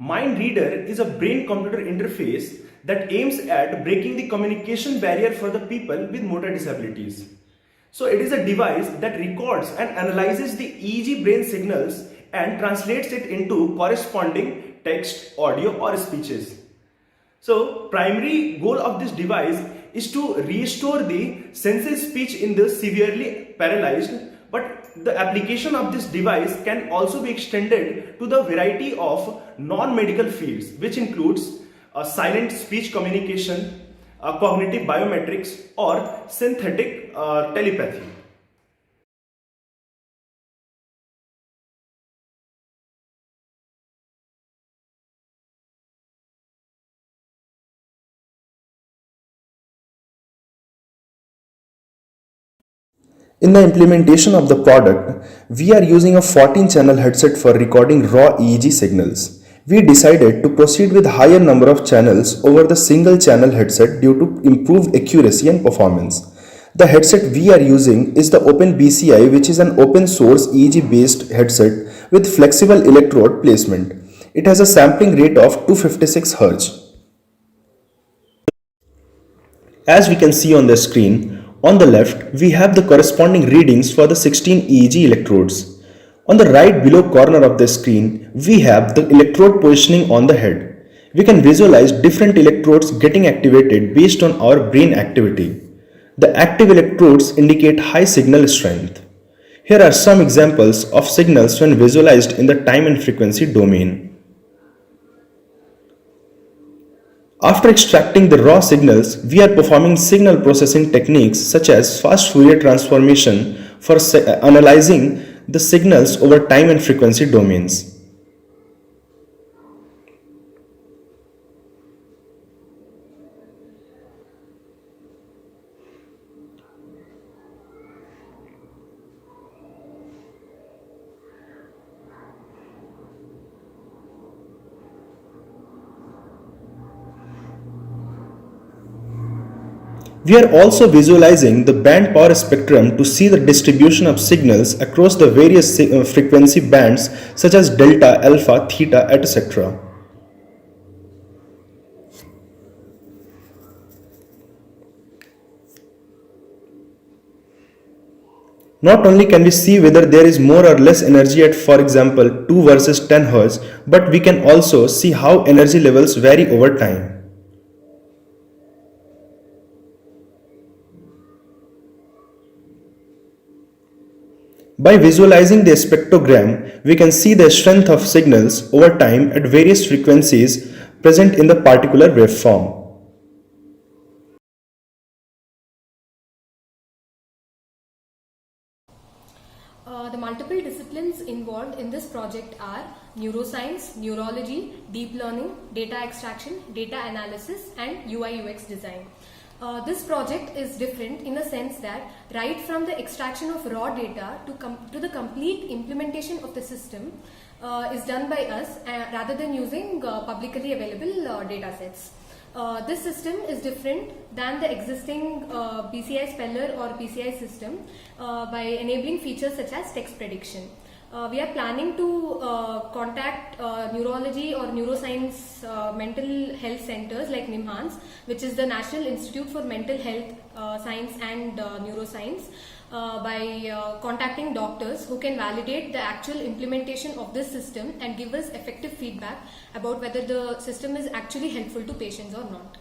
MindReader is a brain-computer interface that aims at breaking the communication barrier for the people with motor disabilities. So it is a device that records and analyzes the EEG brain signals and translates it into corresponding text, audio or speeches. So primary goal of this device is to restore the sensory speech in the severely paralyzed, but the application of this device can also be extended to the variety of non-medical fields, which includes silent speech communication, cognitive biometrics or synthetic telepathy. In the implementation of the product, we are using a 14-channel headset for recording raw EEG signals. We decided to proceed with higher number of channels over the single channel headset due to improved accuracy and performance. The headset we are using is the OpenBCI, which is an open source EEG based headset with flexible electrode placement. It has a sampling rate of 256 Hz. As we can see on the screen, on the left we have the corresponding readings for the 16 EEG electrodes. On the right below corner of the screen, we have the electrode positioning on the head. We can visualize different electrodes getting activated based on our brain activity. The active electrodes indicate high signal strength. Here are some examples of signals when visualized in the time and frequency domain. After extracting the raw signals, we are performing signal processing techniques such as fast Fourier transformation for analyzing the signals over time and frequency domains. We are also visualizing the band power spectrum to see the distribution of signals across the various frequency bands such as delta, alpha, theta, etc. Not only can we see whether there is more or less energy at, for example, 2 versus 10 Hz, but we can also see how energy levels vary over time. By visualizing the spectrogram, we can see the strength of signals over time at various frequencies present in the particular waveform. The multiple disciplines involved in this project are neuroscience, neurology, deep learning, data extraction, data analysis and UI UX design. This project is different in the sense that right from the extraction of raw data to the complete implementation of the system is done by us rather than using publicly available data sets. This system is different than the existing PCI speller or PCI system by enabling features such as text prediction. We are planning to contact neurology or neuroscience mental health centers like NIMHANS, which is the National Institute for Mental Health Science and Neuroscience, by contacting doctors who can validate the actual implementation of this system and give us effective feedback about whether the system is actually helpful to patients or not.